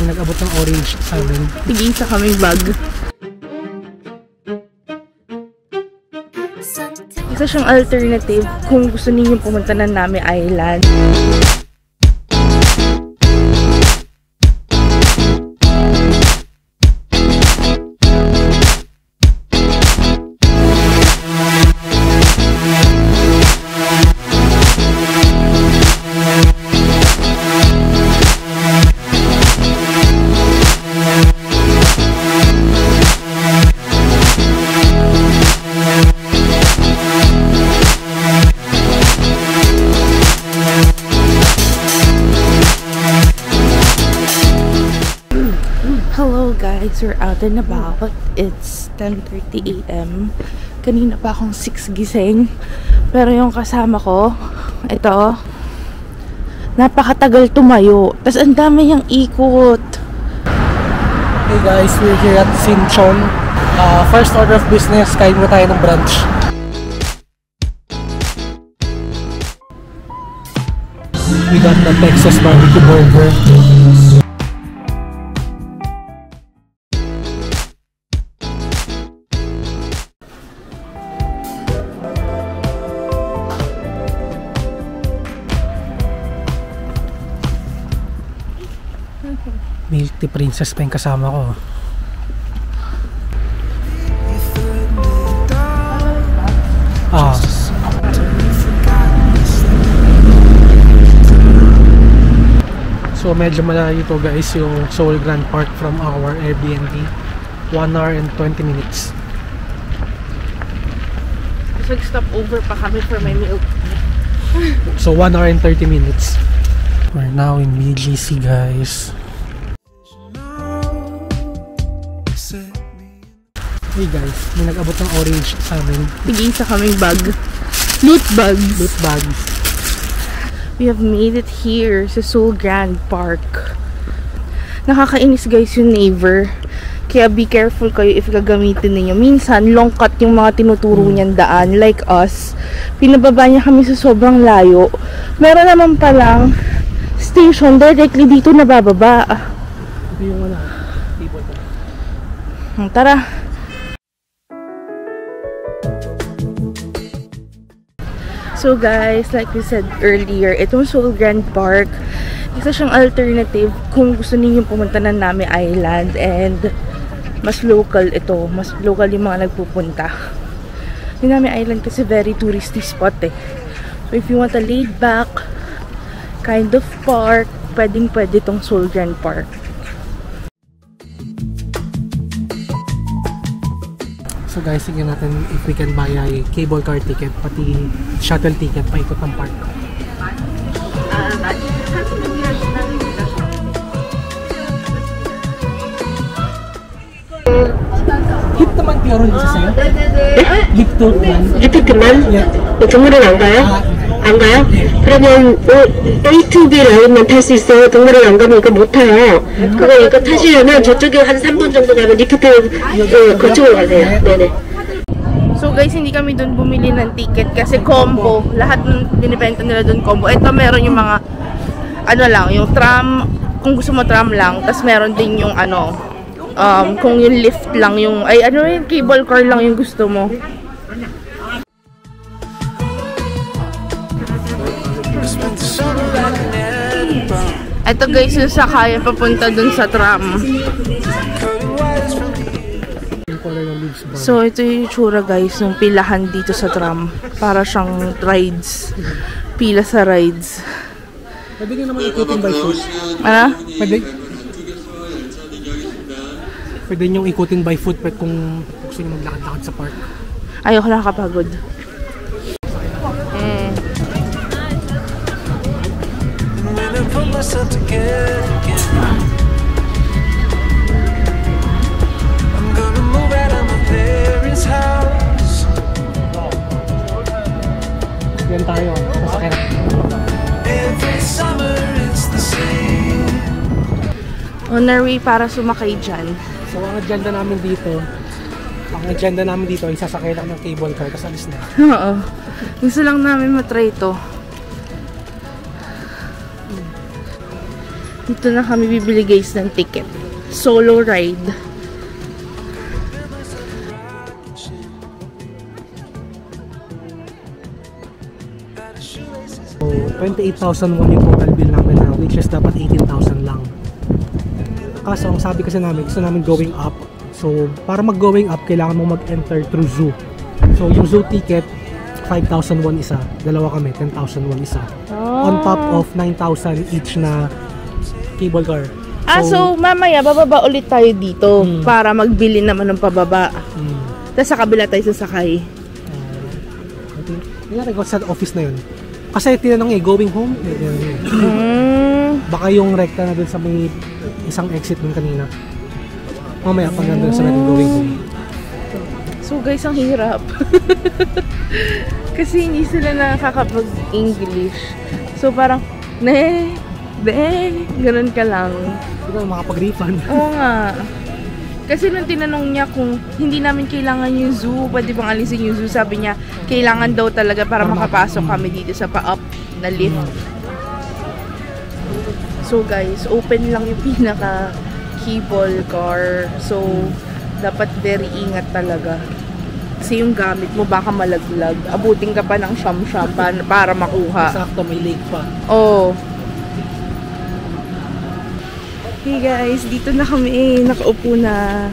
may nag-abot ng orange sa amin. Tigisa kaming bag. Isa siyang alternative kung gusto niyo pumunta ng Nami Island. Hello guys, we're out and about. It's 10:30 AM. Kanina pa akong 6 gising. Pero yung kasama ko, ito, napakatagal tumayo. Tapos ang dami yung ikot. Hey guys, we're here at Sinchon. First order of business, kain mo tayo ng brunch. We got the Texas barbecue burger. Milk tea princess pa yung kasama ko. So medyo malayo to guys yung Seoul Grand Park from our Airbnb. 1 hour and 20 minutes. Nag-stop over pa kami for my milk. So 1 hour and 30 minutes. We're now in BGC guys. Hey guys, may nag-abot ng orange sa amin. Tigisa kaming bag. Loot bags. Loot bags. We have made it here sa Seoul Grand Park. Nakakainis guys yung neighbor. Kaya be careful kayo if gagamitin ninyo. Minsan, long cut yung mga tinuturo niyang daan. Like us, pinababa niya kami sa sobrang layo. Meron naman palang station directly dito na bababa. Ito yung table ko. Tara. So guys, like we said earlier, itong Seoul Grand Park, isa siyang alternative kung gusto niyo pumunta ng Nami Island, and mas local ito, mas local yung mga nagpupunta. Yung Nami Island kasi very touristy spot eh. So if you want a laid back kind of park, pwede itong Seoul Grand Park. So guys, tingnan natin if we can buy a cable car ticket, pati shuttle ticket pa ikot ng park. Lift naman pero dito sa'yo? Lift to man? 리프트만? Yeah. 동물원 안 가요? 안 가요? 그러면 A to B 라인만 탈 수 있어요. 동물원 안 가면 이거 못 타요. 이거 타시려면 저쪽에 한 3분 정도 가면 리프트 그쪽으로 가세요. 네네. So guys, hindi kami dun bumili ng ticket kasi combo. Lahat ng binibenta nila dun combo. Ito meron yung mga ano lang, yung tram, kung gusto mo tram lang. Tapos meron din yung ano, kung yung lift lang yung, ay ano yung cable car lang yung gusto mo. Ito guys, yung sakayan papunta dun sa tram. So ito yung itsura guys, yung pilahan dito sa tram. Para siyang rides. Pila sa rides. Pwede nyo naman ikutin by foot. Ano? Pwede nyo ikutin by foot kung gusto nyo maglakad-lakad sa park. Ayoko nakakapagod. Yan tayo. Masakit. On our way para sumakay dyan. So ang agenda namin dito ay sasakay lang ng cable car tapos alis na. Oo. Gusto lang namin matry ito. Dito na kami bibili guys ng ticket. Solo ride. So, 28,000 won yung total bill namin na, which is dapat 18,000 lang. Kaso, ang sabi kasi namin, gusto namin going up. So, para mag-going up, kailangan mo mag-enter through zoo. So, yung zoo ticket, 5,000 won isa. Dalawa kami, 10,000 won isa. On top of 9,000 each na cable car. So mamaya, bababa ulit tayo dito para magbili naman ng pababa. Tapos sa kabila tayo sasakay. Nangyari ko sa office na yun. Kasi tinanong going home? Baka yung rekta na dun sa may isang exit dun kanina. Mamaya pag nandun sa natin going home. So guys, ang hirap. Kasi hindi sila nakakapag-English. So parang, ganun ka lang. Hindi ka makapag-refund. Oo nga. Kasi nung tinanong niya kung hindi namin kailangan yung zoo, pwede bang alisin yung zoo, sabi niya, kailangan daw talaga para makapasok kami dito sa pa-up na lift. So guys, open lang yung pinaka-cable car. So, dapat very ingat talaga. Kasi yung gamit mo baka malaglag. Abutin ka pa ng siyam-siyam para makuha. Sakto, may lake pa. Oo. Hey guys, dito na kami. Nakaupo na.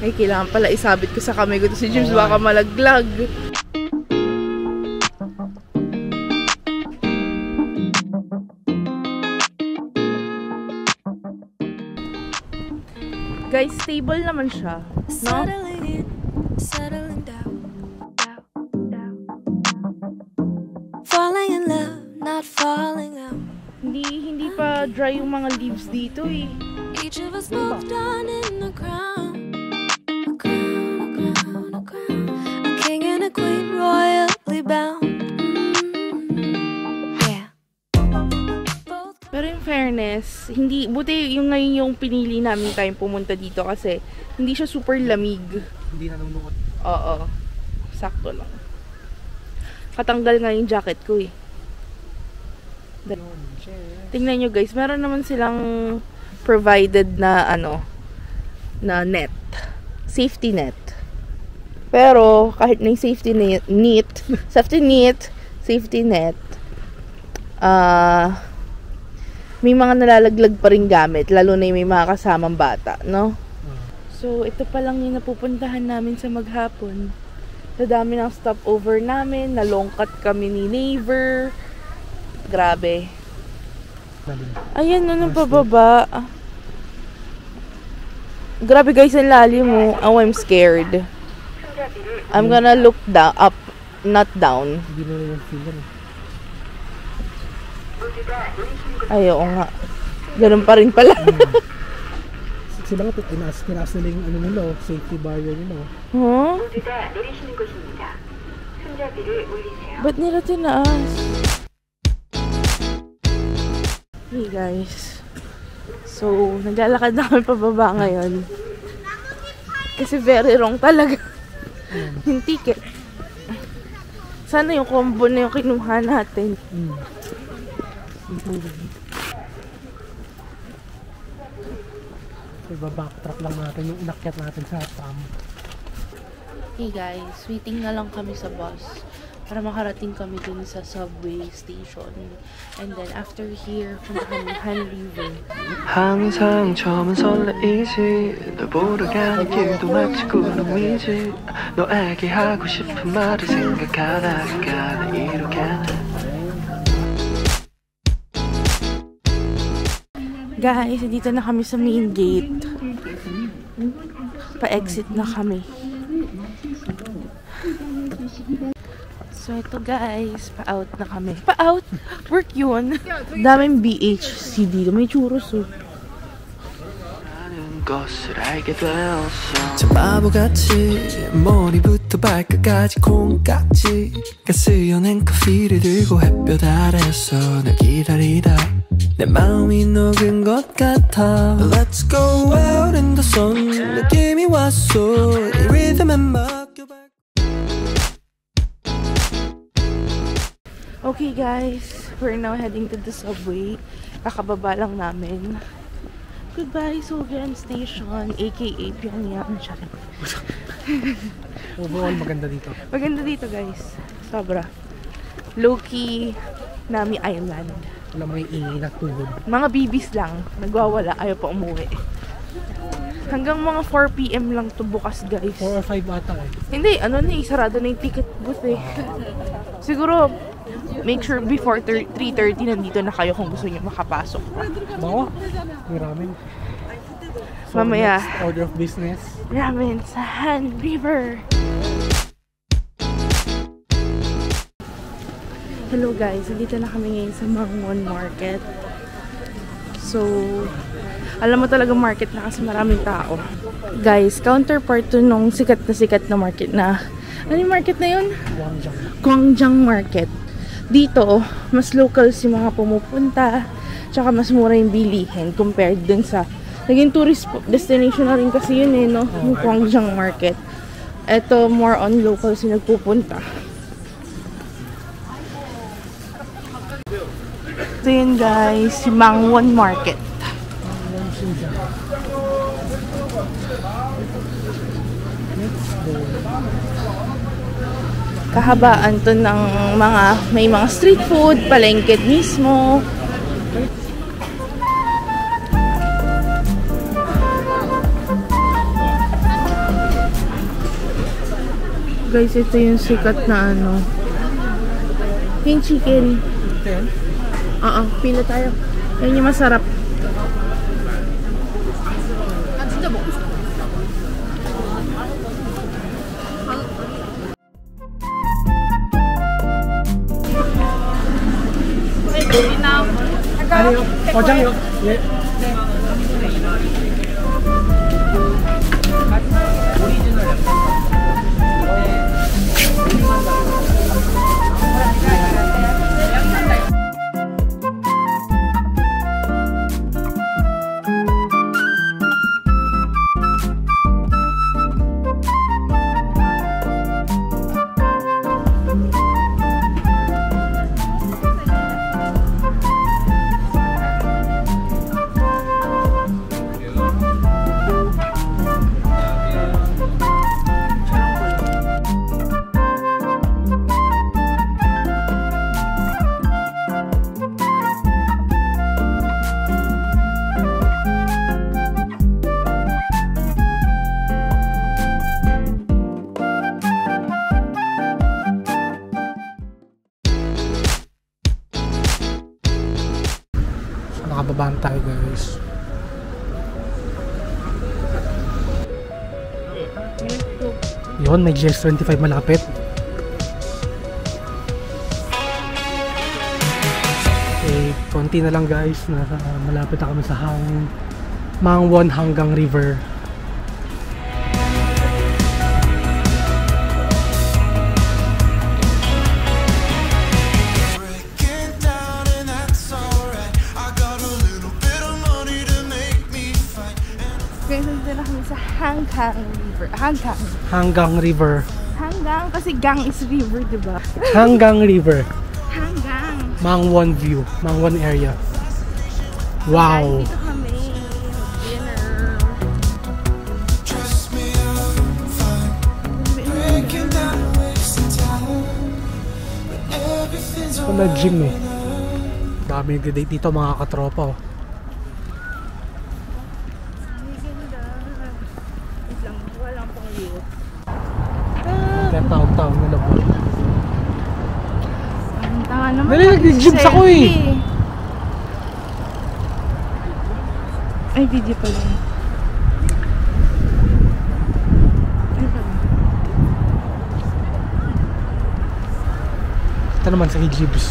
Ay, kailangan pala isabit ko sa kamay ko. Si James baka malaglag. Guys, stable naman siya. No? Settling down. Falling in love, not falling out. Hindi pa dry yung mga leaves dito eh. Each of us moved on in a crown. A crown, a crown, a crown. A king and a queen royally bound. Yeah. Pero in fairness, buti yung ngayon yung pinili namin tayong pumunta dito kasi hindi siya super lamig. Hindi nanonood. Oo. Sakto lang. Katanggal nga yung jacket ko eh. Tingnan nyo guys, meron naman silang provided na na net. Safety net. Pero kahit na yung safety net, may mga nalalaglag pa rin gamit, lalo na yung may mga kasamang bata, no? So, ito pa lang yung napupuntahan namin sa maghapon. Sa dami ng stopover namin, nalongkat kami ni neighbor. Grabe. Ayan, nung pababa. Grabe guys, ang lalim mo. Oh, I'm scared. I'm gonna look up, not down. Hindi mo yung feeling. Ay, oo nga. Ganun pa rin pala. Sila nga, tinaas nila yung nila, safety barrier nila. Huh? Ba't nila tinaas? Hey guys. So, naglalakad na kami pababa ngayon. Kasi very wrong talaga. Yung ticket. Sana yung combo na yung kinuha natin. Backtrack lang natin yung inakyat natin sa tram. Hey guys, waiting na lang kami sa bus para makarating kami dun sa subway station. And then after here, punta kami Han River. 항상 처음은 설레이지 널 보러 가는 길도 마치 구름이지 너에게 하고 싶은 말을 생각하다가 나 이렇게 Guys, dito na kami sa main gate. Pa-exit na kami. So, ito guys, pa-out na kami. Pa-out? Work yun. Daming BHC dito. May churros oh. 것을 알게 되었어 참 바보같이 머리부터 발끝까지 콩깍지 가스연한 커피를 들고 햇볕 아래서 널 기다리다 내 마음이 녹은 것 같아 Let's go out in the sun 느낌이 왔어 이 리듬에 맡겨봐 Okay guys, We're now heading to the subway. Kakababa lang namin. Goodbye, Sogan Station, aka Pyongyang. Overall, maganda dito. Maganda dito, guys. Sobra. Low-key, Nami Island. Wala mga ingay na tuhod. Mga bibis lang. Nagwawala. Ayaw pa umuwi. Hanggang mga 4 PM lang to bukas, guys. 4 or 5 ata eh. Hindi, ano na eh. Sarado na yung ticket booth eh. Siguro, make sure before 3:30 nandito na kayo kung gusto nyo makapasok. Bako, may ramen. So, Mamaya. next order of business. Ramen sa Han River. Hello guys, dito na kami ngayon sa Mangwon Market. So, alam mo talaga market na kasi maraming tao. Guys, counterpart to nung sikat na market na, ano yung market na yun? Gwangjang Market. Dito, mas local si mga pumupunta, tsaka mas mura yung bilihin compared dun sa, naging tourist destination na rin kasi yun eh, no? Yung Gwangjang Market. Ito, more on local si nagpupunta. Ito yun guys, si Mangwon Market. Kahabaan to ng may mga street food, palengke mismo. Guys, ito yung sikat na ano. Yung chicken. Oo, pila tayo. Yan yung masarap. Ano yun? Ojang yun? Yeah. Nakababaan tayo guys. Yun, may GS25 malapit. Okay, konti na lang guys. Malapit na kami sa Mangwon hanggang river. Hanggang River. Hanggang, kasi gang is river, diba? Hanggang River. Hanggang. Mangwon view. Mangwon area. Wow. Dito kami. Dinner. Ito na gym eh. Dami nag-date dito mga katropa oh. Taong-taong na labot. Ang tanga naman. Dali, nag-gyms ako eh. Ay, video pa lang. Ito naman sa Egypt.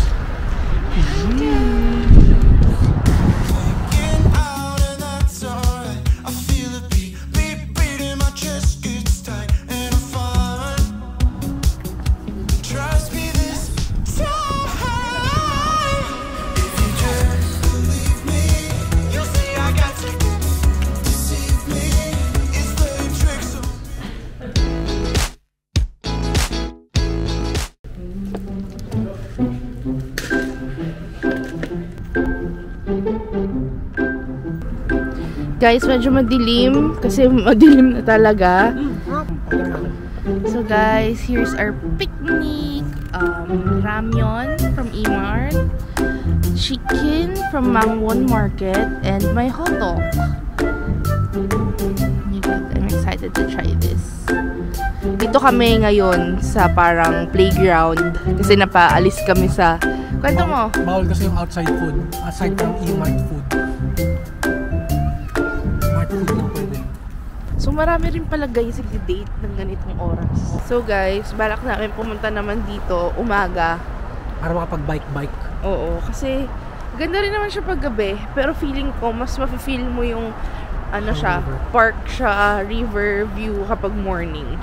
Guys, medyo madilim kasi madilim na talaga. So guys, here's our picnic. Ramyeon from E-Mart, chicken from Mangwon Market, and my hot dog. I'm excited to try this. Dito kami ngayon sa parang playground kasi napaalis kami sa... Kwento mo? Bawal kasi yung outside food. Aside from E-Mart food. E-Mart food lang pwede. So marami rin pala guys nag-date ng ganitong oras. So guys, balak namin pumunta naman dito umaga. Para makapag-bike-bike. Oo, kasi ganda rin naman siya paggabi. Pero feeling ko, mas mafe-feel mo yung ano siya, river. park siya, river view kapag morning.